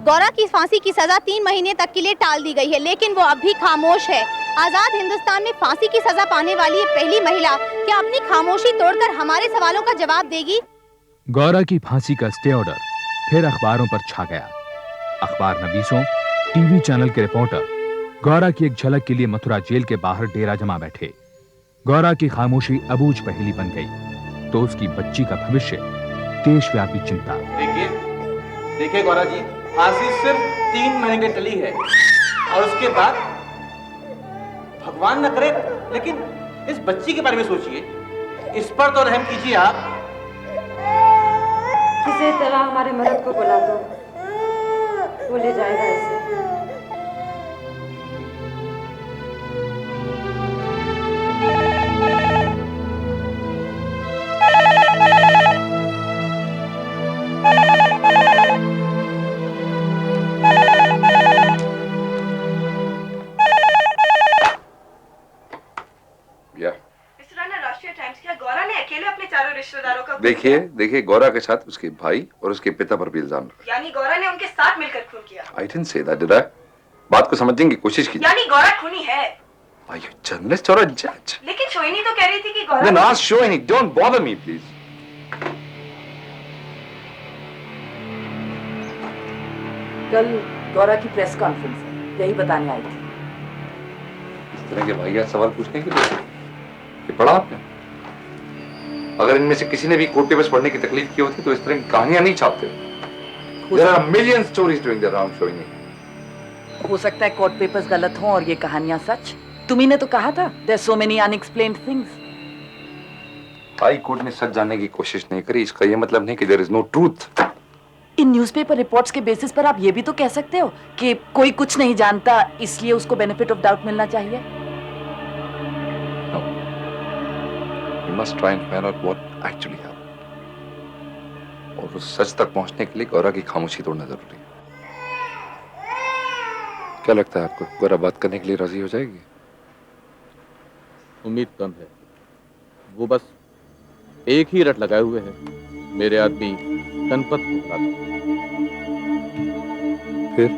गौरा की फांसी की सजा 3 महीने तक के लिए टाल दी गई है, लेकिन वो अब भी खामोश है। आजाद हिंदुस्तान में फांसी की सजा पाने वाली ये पहली महिला क्या अपनी खामोशी तोड़कर हमारे सवालों का जवाब देगी? गौरा की फांसी का स्टे ऑर्डर फिर अखबारों पर छा गया। अखबार नवीसों, टीवी चैनल के रिपोर्टर गौरा की एक झलक के लिए मथुरा जेल के बाहर डेरा जमा बैठे। गौरा की खामोशी अबूझ पहेली बन गई तो उसकी बच्ची का भविष्य देशव्यापी चिंता। देखिए गौरा जी, फांसी सिर्फ 3 महीने की टली है और उसके बाद भगवान न करे, लेकिन इस बच्ची के बारे में सोचिए, इस पर तो रहम कीजिए आप। किसी तरह हमारे मदद को बुला दो, वो ले जाएगा इसे। देखिए गौरा के साथ उसके भाई और उसके पिता पर भी इल्जाम लगा। यानी गौरा ने उनके साथ मिलकर खून किया। I didn't say that, did I? बात को समझने की कोशिश कीजिए। यानी गौरा खूनी है। Are you a journalist or a judge? लेकिन शोहिनी तो कह रही थी कि Gaura. Then ask Shohini, don't bother me, please. कल गौरा की प्रेस कॉन्फ्रेंस है, यही बताने आई थी। इस तरह के वाहियात सवाल पूछने के लिए ये पढ़ा आपने? अगर इनमें से किसी ने भी कोर्ट पेपर्स पढ़ने की तकलीफ की होती तो इस तरह की कहानियां नहीं छापते। There are million stories doing the round, Shohini. हो सकता है कोर्ट पेपर्स गलत हों और ये कहानियां सच। तुम्ही ने तो कहा था, there are so many unexplained things. High court ने सच जानने की कोशिश नहीं करी, इसका ये मतलब नहीं कि there is no truth. In newspaper reports के बेसिस पर आप ये भी तो कह सकते हो कि कोई कुछ नहीं जानता, इसलिए उसको बेनिफिट ऑफ डाउट मिलना चाहिए। We must try and find out what actually happened. और उस सच तक पहुंचने के लिए गौरा की खामोशी तोड़ना जरूरी है। क्या लगता है आपको, गौरा बात करने के लिए राजी हो जाएगी? उम्मीद कम है। वो बस एक ही रट लगाए हुए है, मेरे आदमी गणपत को। फिर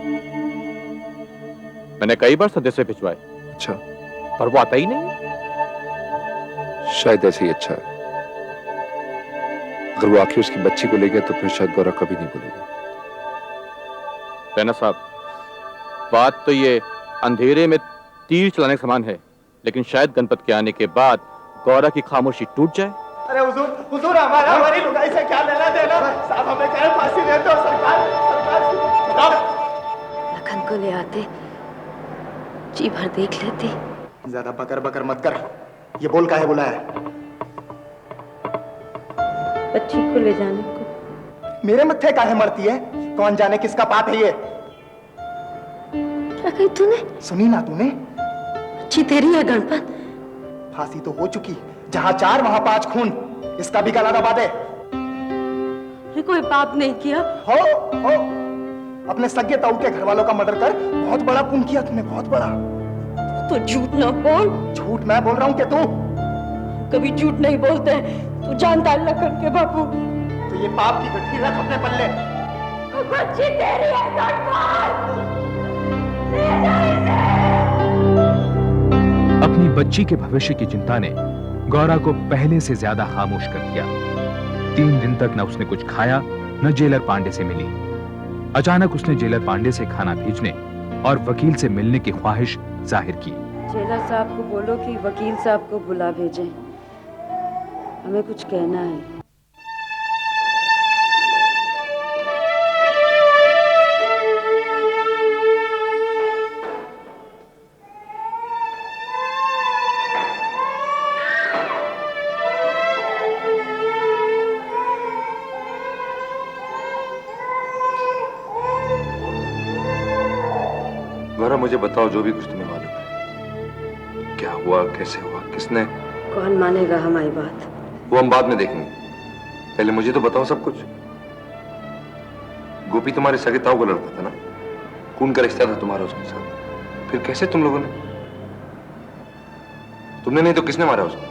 मैंने कई बार सदस्य भिजवाए। अच्छा, पर वो आता ही नहीं। शायद ऐसे ही अच्छा है। अगर वो आखिर उसकी बच्ची को ले गया तो फिर शायद गौरा कभी नहीं बोलेगी। रैना साहब, बात तो ये अंधेरे में तीर चलाने के समान है, लेकिन शायद गणपत के आने के बाद गौरा की खामोशी टूट जाए। अरे हुजूर हमारी लुगाई से क्या लेना देना? साहब हमें कहे फांसी दे दो, सरकार। लखन को ले आते, जी भर देख लेते। ज्यादा बकर बकर मत कर, ये बोल काहे बुलाया? बच्ची को ले जाने को। मेरे मत्थे काहे मरती है? कौन जाने किसका पाप है ये? क्या कही तूने? सुनी ना तूने? बच्ची तेरी है गणपत। फांसी तो हो चुकी, जहां 4 वहां 5 खून, इसका भी गला दबा दे। कोई पाप नहीं किया। हो अपने सगे ताऊ के घर वालों का मर्डर कर बहुत बड़ा पुण्य किया तुमने, बहुत बड़ा। तो झूठ ना बोल। झूठ मैं बोल रहा हूँ कि तू? कभी झूठ नहीं बोलते, तू जानता है लखन के बापू। तो ये पाप की गठरी रख अपने पल्ले। बच्ची तेरी है गणपत। अपनी बच्ची के भविष्य की चिंता ने गौरा को पहले से ज्यादा खामोश कर दिया। 3 दिन तक न उसने कुछ खाया, न जेलर पांडे से मिली। अचानक उसने जेलर पांडे से खाना भेजने और वकील से मिलने की ख्वाहिश जाहिर की। जेलर साहब को बोलो कि वकील साहब को बुला भेजें, हमें कुछ कहना है। गौरा मुझे बताओ जो भी कुछ तुम्हें मालूम है, क्या हुआ, कैसे हुआ, किसने? कौन मानेगा हमारी बात? वो हम बाद में देखेंगे, पहले मुझे तो बताओ सब कुछ। गोपी तुम्हारे सगे ताऊ का लड़का था ना? खून का रिश्ता था तुम्हारा उसके साथ, फिर कैसे तुम लोगों ने? तुमने नहीं तो किसने मारा उसको?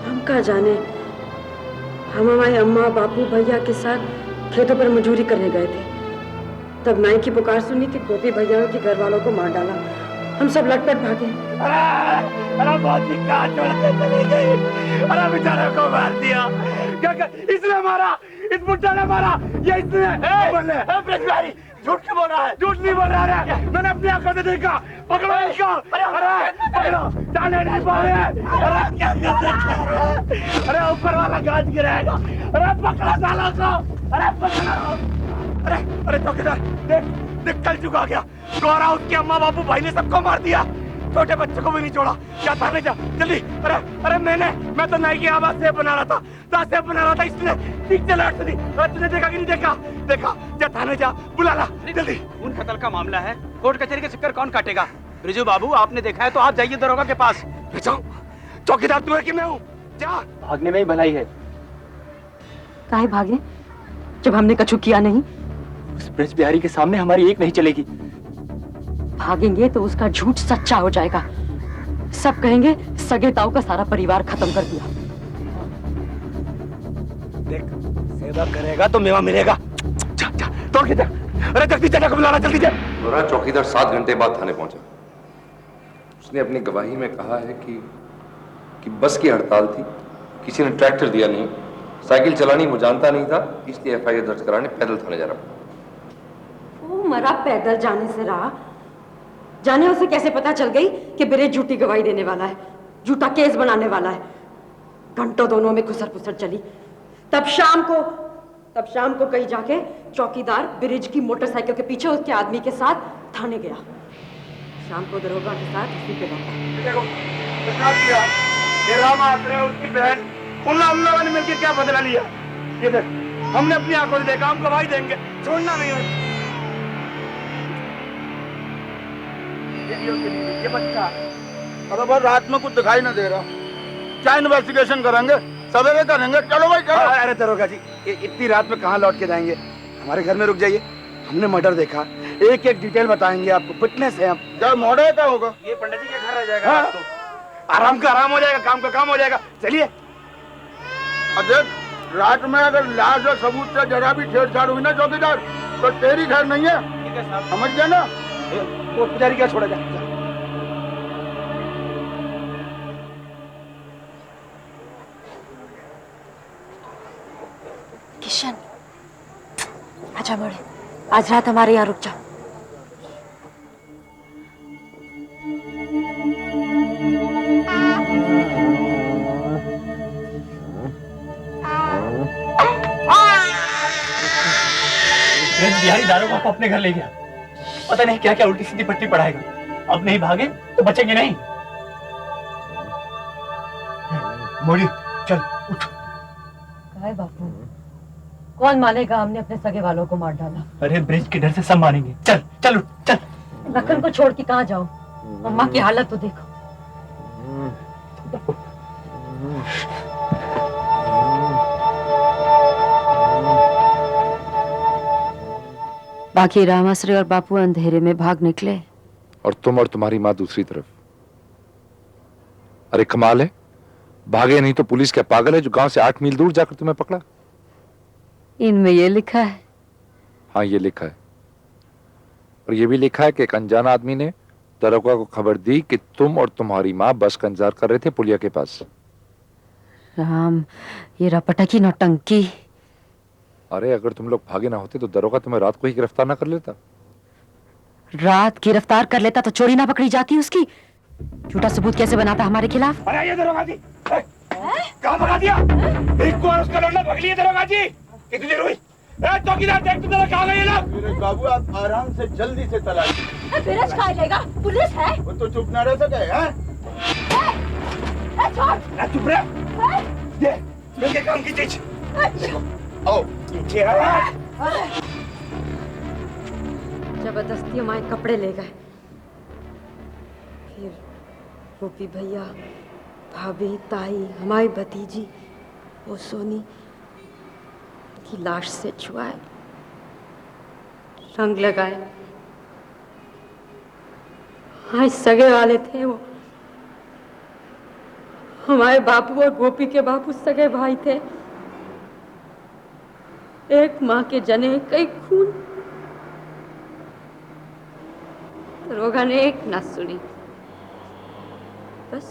हम क्या जाने, हम हमारे अम्मा बापू भैया के साथ खेतों पर मजदूरी करने गए थे। तब नाई की पुकार सुनी कि गोपी भैया के घर वालों को मार डाला। हम सब लटपट भागे। अरे बहुत ही काट छोड़ के चली गई। अरे बेचारे को मार दिया। इसने मारा, इस बुड्ढा ने मारा, ये इसने बोले। झूठ क्यों बोल रहा है? झूठ नहीं बोल रहा है, मैंने अपनी आंखों से देखा। पकड़ो इसको। अरे पकड़ो, जाने नहीं पा रहे। अरे क्या कर रहे? अरे ऊपर वाला गाज गिराएगा। अरे पकड़ो सालों को। अरे पकड़ो। अरे चौकीदार देख कल चुका गया। गौरा, उसके अम्मा बाबू भाई ने सबको मार दिया, छोटे बच्चों को भी नहीं छोड़ा। क्या थाने जा जल्दी। अरे मैं तो नाई की आवाज से बना रहा था, इसने ठीक चला दी। तुझे देखा कि नहीं देखा? देखा, जा थाने जा, बुला ला जल्दी। खून खतल का मामला है, कोर्ट कचहरी के चक्कर कौन काटेगा? ब्रिजू बाबू, आपने देखा है तो आप जाइए दरोगा के पास। चौकीदार तुम्हें कि मैं हूँ? जा। भागने में ही भलाई है। काहे भागे जब हमने कछु किया नहीं? उस ब्रज बिहारी के सामने हमारी एक नहीं चलेगी। भागेंगे तो उसका झूठ सच्चा हो जाएगा। सब कहेंगे सगे ताऊ का सारा परिवार खत्म कर दिया। देख, सेवा करेगा तो मेवा मिलेगा। जा, दौड़ के जा। अरे जल्दी चाचा को बुला ला, जल्दी जा। गौरा, चौकीदार 7 घंटे बाद थाने पहुंचा। उसने अपनी गवाही में कहा है कि बस की हड़ताल थी, किसी ने ट्रैक्टर दिया नहीं, साइकिल चलानी वो जानता नहीं था, इसलिए FIR दर्ज कराने पैदल थाने जा रहा। वो मरा पैदल जाने से रहा। जाने उसे कैसे पता चल गई कि ब्रिज झूठी गवाही देने वाला है, झूठा केस बनाने वाला है। घंटों दोनों में खुसर पुसर चली। तब शाम को कहीं जाके चौकीदार ब्रिज की मोटरसाइकिल के पीछे उसके आदमी के साथ थाने गया। शाम को दरोगा के साथ उसी पे लौटा। उसकी बहन उन लोगों ने मिलकर क्या बदला लिया? ये देख, हमने अपनी आंखों से देखा, हम गवाही देंगे, छोड़ना नहीं है। ये बच्चा अरे भाई रात में कुछ दिखाई ना दे रहा, क्या इन्वेस्टिगेशन करेंगे? सवेरे करेंगे, चलो भाई चलो। अरे दरोगा जी, इतनी रात में कहाँ लौट के जाएंगे? हमारे घर में रुक जाइए, हमने मर्डर देखा, एक एक डिटेल बताएंगे आपको, फिटनेस है हम। जब मॉडल क्या होगा? ये पंडित जी के घर रह जाएगा। हाँ? तो आराम का आराम हो जाएगा, काम का काम हो जाएगा। चलिए। अजय, रात में अगर लाश और सबूत से जरा भी छेड़छाड़ हुई ना चौकीदार, तो तेरी घर नहीं है, समझ गया ना? वो पुजारी क्या छोड़ा जा। किशन, आजा बड़े, आज रात हमारे यहाँ रुक जा। ब्रज बिहारी दारोगा को अपने घर ले गया, पता नहीं क्या क्या उल्टी सीधी पट्टी पढ़ाएगा। अब नहीं भागे तो बचेंगे नहीं। मोड़ी, चल उठ। काय बापू, कौन मानेगा हमने अपने सगे वालों को मार डाला? अरे ब्रिज के डर से सब मानेंगे। चल चल उठ, चल। लखन को छोड़ के कहाँ जाओ? अम्मा की हालत तो देखो। बाकी रामाश्री और बापू अंधेरे में भाग निकले, और तुम और तुम्हारी माँ दूसरी तरफ। अरे कमाल है, भागे नहीं तो पुलिस क्या पागल है जो गांव से 8 मील दूर जाकर तुम्हें पकड़ा? इनमें ये लिखा है। हाँ, ये लिखा है, और ये भी लिखा है कि एक अनजान आदमी ने दरोगा को खबर दी कि तुम और तुम्हारी माँ बस का इंतजार कर रहे थे पुलिया के पास। राम, ये रपटकी नौटंकी। अरे अगर तुम लोग भागे ना होते तो दरोगा तुम्हें रात को ही गिरफ्तार ना कर लेता? रात गिरफ्तार कर लेता तो चोरी ना पकड़ी जाती उसकी? झूठा सबूत कैसे बनाता हमारे खिलाफ? अरे ये दरोगा जी, कहाँ भगा दिया? एक को और उसका लौंडा पकड़ लिया दरोगा जी। कितनी देर हुई? चौकीदार देख तो जरा कहाँ गए ये लोग? मेरे बाबू आप आराम से जल्दी से तलाश। ब्रिज खा लेगा, पुलिस है। वो तो चुप ना रह सके हैं? चुप रहे। ये मिलके काम की चीज। आओ। जबरदस्ती हमारे कपड़े ले गए, फिर गोपी भैया, भाभी, ताई, हमारी भतीजी वो सोनी की लाश से छुआए, रंग लगाए। हाँ, सगे वाले थे वो। हमारे बापू और गोपी के बापू सगे भाई थे। एक माँ के जने कई खून। दरोगा ने एक न सुनी, बस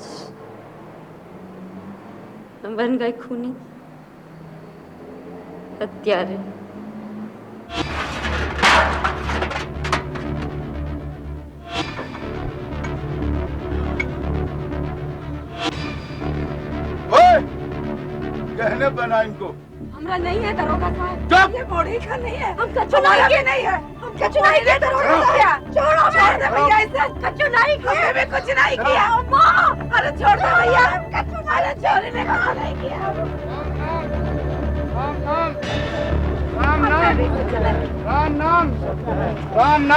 हम बन गए खूनी हत्यारे। कहने बना इनको। हमरा नहीं है दरोगा साहब। चुप! ये बॉडी का नहीं है। हम कच्चू नहीं किए नहीं है। हम कच्चू नहीं किए दरोगा साहब। छोड़ो छोड़ दे भैया इसे। कच्चू नहीं किए। हमने कुछ नहीं किया। अम्मा, अरे छोड़ दे भैया। कच्चू मारे चोरी ने कुछ नहीं किया। राम नाम, राम नाम, राम नाम,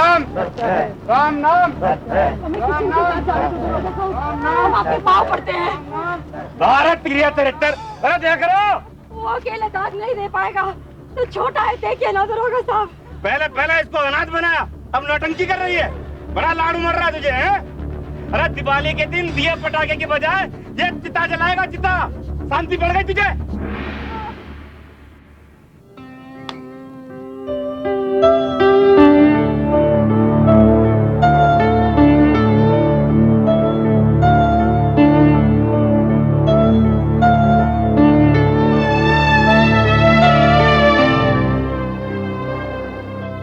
राम नाम, राम नाम, हम आपके पाँव पड़ते हैं। भारत क्रिया 73। अरे देख रहे हो, वो अकेले दाग नहीं दे पाएगा, तो छोटा है, देखिए ना दरोगा साहब। पहले इसको अनाथ बनाया, अब नौटंकी कर रही है। बड़ा लाड़ू मर रहा है तुझे, हैं? अरे दिवाली के दिन दिए पटाखे के बजाय ये चिता जलाएगा, चिता। शांति बढ़ गई तुझे?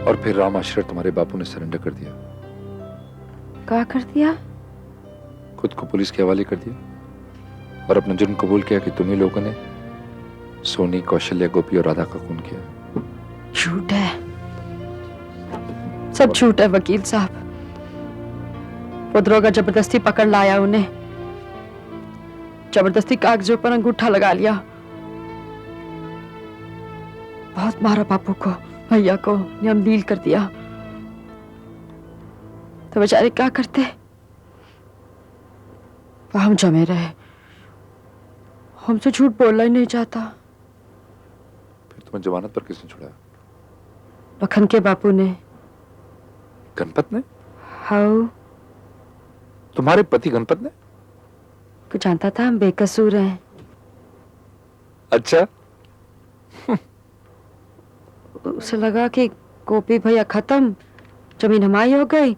और फिर राम आश्रय तुम्हारे बापू ने सरेंडर कर दिया। क्या कर दिया? खुद को पुलिस के हवाले कर दिया और अपना जुर्म कबूल किया कि तुम ही लोगों ने सोनी, कौशल्या, गोपी और राधा का खून किया। झूठ है, सब झूठ है वकील साहब। वो दरोगा जबरदस्ती पकड़ लाया उन्हें, जबरदस्ती कागजों पर अंगूठा लगा लिया। बहुत मारा बापू को, भैया को, नियम डील कर दिया। तो बेचारे क्या करते? वो हम जमे रहे, हमसे झूठ बोलना ही नहीं चाहता। फिर तुम्हें जमानत पर किसने छुड़ाया? लखन के बापू ने। गणपत ने? हाँ। तुम्हारे पति गणपत ने? कुछ जानता था हम बेकसूर हैं। अच्छा। उसे लगा कि गोपी भैया खत्म, जमीन हमारी हो गई,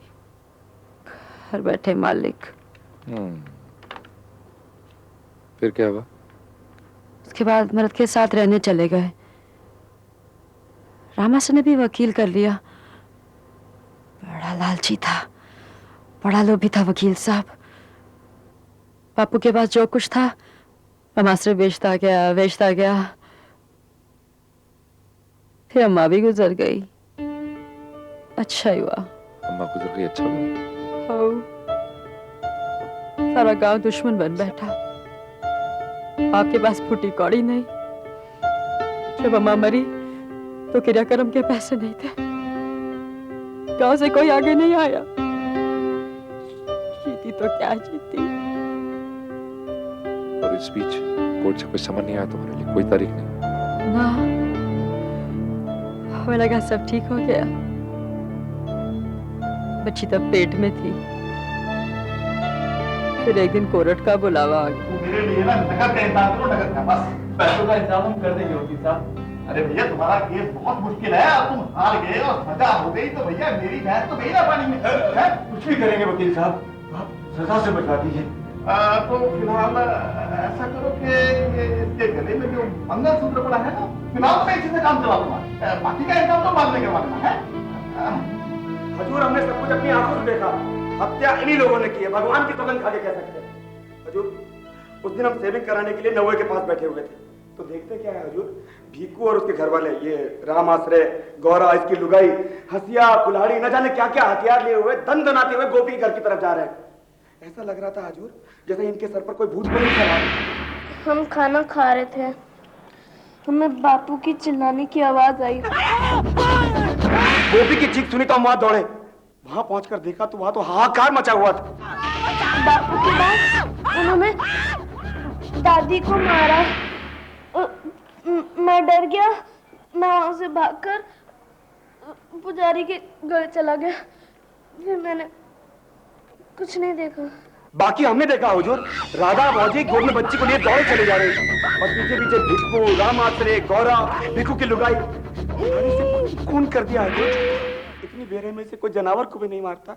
घर बैठे मालिक। फिर क्या हुआ? उसके बाद मर्द के साथ रहने चले गए। रामासन ने भी वकील कर लिया। बड़ा लालची था, बड़ा लोभी था वकील साहब। बापू के पास जो कुछ था रामाश्रय बेचता गया। फिर अम्मा भी गुजर गई। अच्छा ही हुआ। अम्मा गुजर गई, अच्छा हुआ। हाँ। सारा गांव दुश्मन बन बैठा। आपके पास फूटी कौड़ी नहीं। जब अम्मा मरी तो क्रियाक्रम के पैसे नहीं थे, गांव से कोई आगे नहीं आया। जीती तो क्या जीती। और इस बीच कोर्ट से कोई समझ नहीं आया तुम्हारे लिए? कोई तारीख नहीं? ना, हमें लगा सब ठीक हो गया। बच्ची तब पेट में थी। फिर एक दिन कोर्ट का बुलावा आ गया। मेरे लिए ना नकद का इंतजाम करो, नकद का। बस पैसों का इंतजाम हम कर देंगे वकील साहब। अरे भैया तुम्हारा केस बहुत मुश्किल है, और तुम हार गए और सजा हो गई तो भैया मेरी भैंस तो गई ना पानी में। कुछ भी करेंगे वकील साहब, आप सजा से बचा दीजिए। तो फिलहाल ऐसा करो कि इसके गले में जो मंगलसूत्र पड़ा है ना, फिलहाल मैं इसी से काम चला दूंगा। बाकी का इंतजाम तो बाद में करवा देना है। हजूर, हमने सब कुछ अपनी आंखों से देखा। हत्या इन्हीं लोगों ने की है, भगवान की सौगंध खा के कह सकते हैं। हजूर, उस दिन हम सेविंग कराने के लिए नौवे के पास बैठे हुए थे, तो देखते क्या है हजूर, भीकू और उसके घर वाले, ये राम आश्रय, गौरा, इसकी लुगाई, हसिया, कुल्हाड़ी, न जाने क्या क्या हथियार लिए हुए दन दनाते हुए गोपी के घर की तरफ जा रहे हैं। ऐसा लग रहा था हजूर जैसे इनके सर पर कोई भूत बनी चला। हम खाना खा रहे थे, हमें बापू की चिल्लाने की आवाज आई। गोपी की चीख सुनी तो हम वहां दौड़े। वहां पहुंचकर देखा तो वहां तो हाहाकार मचा हुआ था। बापू के बाद उन्होंने दादी को मारा। मैं डर गया, मैं वहां से भागकर पुजारी के घर चला गया। फिर मैंने कुछ नहीं देखा। बाकी हमने देखा हुजूर, राधा मौजी गोद में बच्ची को लिए दौड़े चले जा रही और पीछे पीछे भिक्कू, राम आश्रय, गौरा, भिक्कू की लुगाई से खून कर दिया है। इतनी बेरहमी से कोई जानवर को भी नहीं मारता।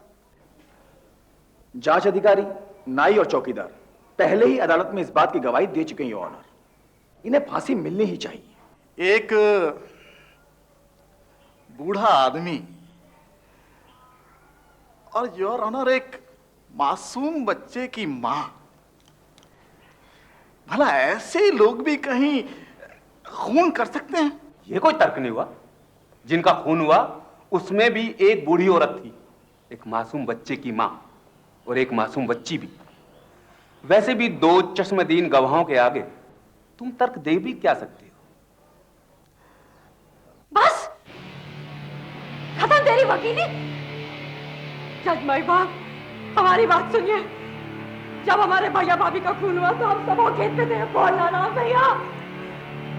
जांच अधिकारी, नाई और चौकीदार पहले ही अदालत में इस बात की गवाही दे चुके हैं, योर ऑनर। इन्हें फांसी मिलनी ही चाहिए। एक बूढ़ा आदमी और योर ऑनर एक मासूम बच्चे की मां, भला ऐसे लोग भी कहीं खून कर सकते हैं? ये कोई तर्क नहीं हुआ। जिनका खून हुआ उसमें भी एक बूढ़ी औरत थी, एक मासूम बच्चे की मां और एक मासूम बच्ची भी। वैसे भी दो चश्मदीन गवाहों के आगे तुम तर्क दे भी क्या सकते हो? बस खत्म तेरी वकीली। जज माई बाप, हमारी बात सुनिए। जब हमारे भैया भाभी का खून हुआ तो हम सब खेत पे थे, बोलना ना भैया।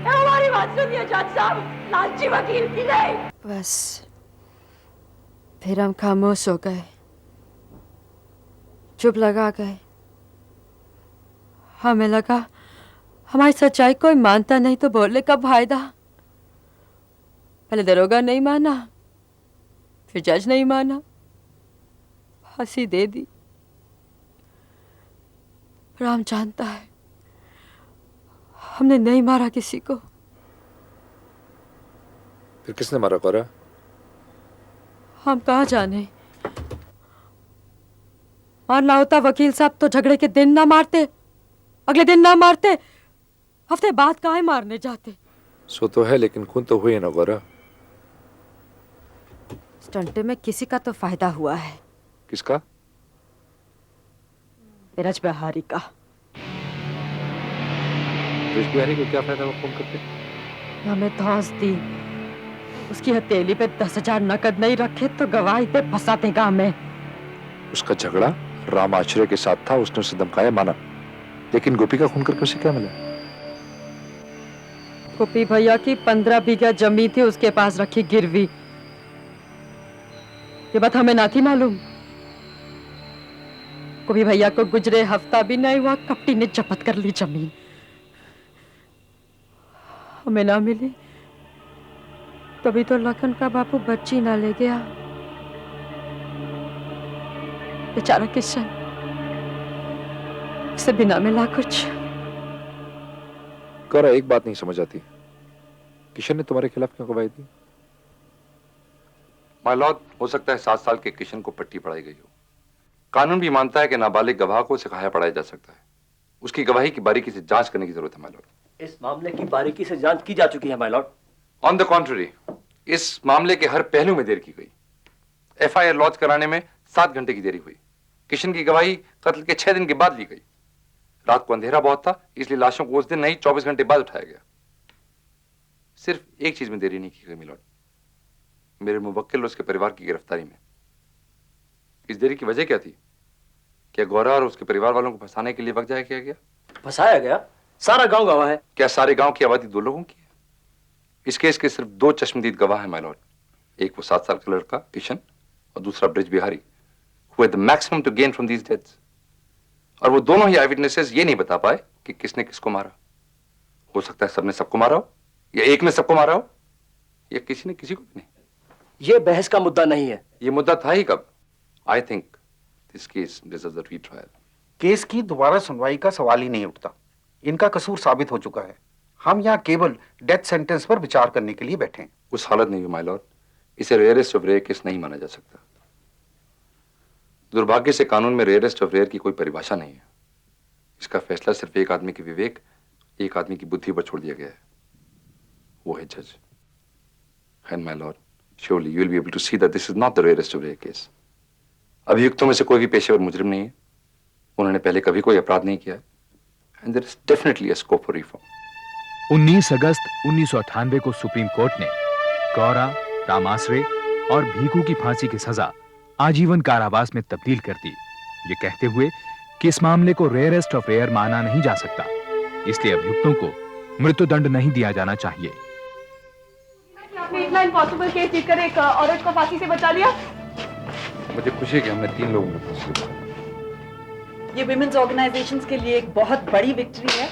हमारी बात सुनिए जज साहब, लालची वकील की नहीं। बस फिर हम खामोश हो गए, चुप लगा गए। हमें लगा हमारी सच्चाई कोई मानता नहीं तो बोलने का फायदा। पहले दरोगा नहीं माना, फिर जज नहीं माना, फांसी दे दी। राम जानता है हमने नहीं मारा किसी को। फिर किसने मारा गौरा? हम कहाँ जाने। मारना होता वकील साहब तो झगड़े के दिन ना मारते, अगले दिन ना मारते, हफ्ते बाद काहे मारने जाते। सो तो है, लेकिन खून तो हुई ना गौरा। स्टंटे में किसी का तो फायदा हुआ है। किसका? बिरज बिहारी का। ब्रिज बिहारी को क्या फायदा हुआ खून करके? हमें धौंस दी। उसकी हथेली पे 10,000 नकद नहीं रखे तो गवाही पे फंसाते गांव में। उसका झगड़ा राम आश्रय के साथ था, उसने उसे धमकाया, माना। लेकिन गोपी का खून करके उसे क्या मिला? गोपी भैया की 15 बीघा जमीन थी उसके पास रखी गिरवी। ये बात हमें ना थी मालूम। गोपी भैया को गुजरे हफ्ता भी नहीं हुआ, कपटी ने जब्त कर ली जमीन। हमें ना मिली तभी तो लखन का बापू बच्ची ना ले गया। बेचारा किशन, उसे बिना मिला कुछ। गौरा, एक बात नहीं समझ आती, किशन ने तुम्हारे खिलाफ क्यों गवाही दी? माय लॉर्ड, हो सकता है 7 साल के किशन को पट्टी पढ़ाई गई हो। कानून भी मानता है कि नाबालिग गवाह को सिखाया पढ़ाया जा सकता है। उसकी गवाही की बारीकी से जांच करने की जरूरत है माय लॉर्ड। इस मामले की बारीकी से जांच की जा चुकी है my Lord. On the contrary, इस मामले के हर पहलू में देर की गई। एफआईआर लॉन्च कराने में 7 घंटे की देरी हुई। किशन की गवाही कत्ल के 6 दिन के बाद ली गई। रात को अंधेरा बहुत था, इसलिए लाशों को उस दिन नहीं 24 घंटे बाद उठाया गया। सिर्फ एक चीज में देरी नहीं की गई मिलॉर्ड, मेरे मुवक्किल और उसके परिवार की गिरफ्तारी में। इस देरी की वजह क्या थी? क्या गौरा और उसके परिवार वालों को फंसाने के लिए वक्त जाया किया गया? फंसाया गया? सारा गांव गवाह है। क्या सारे गांव की आबादी 2 लोगों की है? इस केस के सिर्फ 2 चश्मदीद गवाह हैं माय लॉर्ड। एक वो 7 साल का लड़का किशन और दूसरा bridge Bihari, who had the maximum to gain from these deaths। और वो दोनों ही आई विटनेसेस ये नहीं बता पाए कि किसने किसको मारा। हो सकता है सबने सबको मारा हो, या एक ने सबको मारा हो, या किसी ने किसी को भी नहीं। ये बहस का मुद्दा नहीं है। ये मुद्दा था ही कब? I think this case deserves a retrial. Case की दोबारा सुनवाई का सवाल ही नहीं उठता। इनका कसूर साबित हो चुका है। हम यहाँ केवल डेथ सेंटेंस पर विचार करने के लिए बैठे हैं। उस हालत में भी माय लॉर्ड, इसे रेयरेस्ट ऑफ रेयर केस नहीं माना जा सकता। दुर्भाग्य से कानून में रेयरेस्ट ऑफ रेयर की कोई परिभाषा नहीं है। इसका फैसला सिर्फ एक आदमी के विवेक, एक आदमी की बुद्धि पर छोड़ दिया गया है, वो है जज। And my Lord, surely you will be able to see that this is not the rarest of rare case। अभियुक्तों में से कोई भी पेशेवर मुजरिम नहीं है, उन्होंने पहले कभी कोई अपराध नहीं किया है, and there is definitely a scope for reform। 19 अगस्त 1998 को सुप्रीम कोर्ट ने गौरा, राम आश्रय और भीखू की फांसी की सजा आजीवन कारावास में तब्दील कर दी, ये कहते हुए कि इस मामले को रेयरेस्ट ऑफ रेयर माना नहीं जा सकता, इसलिए अभियुक्तों को मृत्युदंड नहीं दिया जाना चाहिए। आपने इतना इम्पॉसिबल केस जीतकर एक औरत को फांसी से बचा लिया। मुझे खुशी है कि हमने 3 लोगों को फांसी दी। ये विमेन्स ऑर्गेनाइजेशंस के लिए एक बहुत बड़ी विक्ट्री है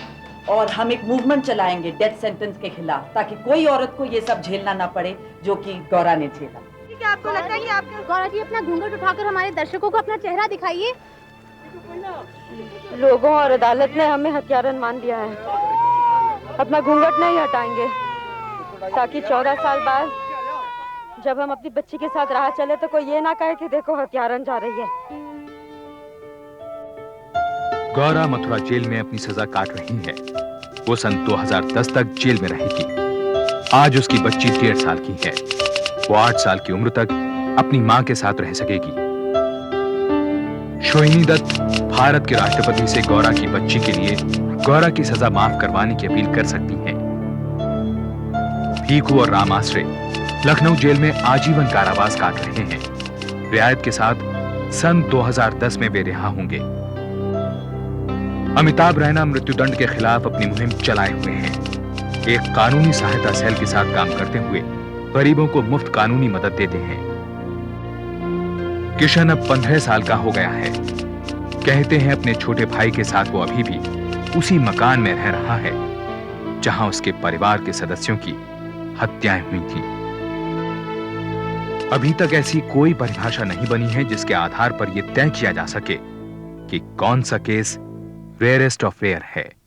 और हम एक मूवमेंट चलाएंगे डेथ सेंटेंस के खिलाफ, ताकि कोई औरत को ये सब झेलना ना पड़े जो कि गौरा ने झेला। क्या आपको लगता है कि आप गौरा जी अपना घूंघट उठाकर हमारे दर्शकों को अपना चेहरा दिखाइए? लोगों और अदालत ने हमें हत्यारन मान लिया है। अपना घूंघट नहीं हटाएंगे ताकि 14 साल बाद जब हम अपनी बच्ची के साथ राह चले तो कोई ये ना कहे कि देखो हत्यारन जा रही है। गौरा मथुरा जेल में अपनी सजा काट रही है। वो सन 2010 तक जेल में रहेगी। आज उसकी बच्ची 1.5 साल की है। वो 8 साल की उम्र तक अपनी मां के साथ रह सकेगी। सोहिनी दत्त भारत के राष्ट्रपति से गौरा की बच्ची के लिए गौरा की सजा माफ करवाने की अपील कर सकती हैं। भीखू और राम आश्रे लखनऊ जेल में आजीवन कारावास काट रहे हैं। रियायत के साथ सन 2010 में वे रिहा होंगे। अमिताभ रैना मृत्युदंड के खिलाफ अपनी मुहिम चलाए हुए हैं। एक कानूनी सहायता सेल के साथ काम करते हुए गरीबों को मुफ्त कानूनी मदद देते हैं। किशन अब 15 साल का हो गया है। कहते हैं अपने छोटे भाई के साथ वो अभी भी उसी मकान में रह रहा है जहां उसके परिवार के सदस्यों की हत्याएं हुई थीं। अभी तक ऐसी कोई परिभाषा नहीं बनी है जिसके आधार पर यह तय किया जा सके कि कौन सा केस रेयरेस्ट ऑफ रेयर है।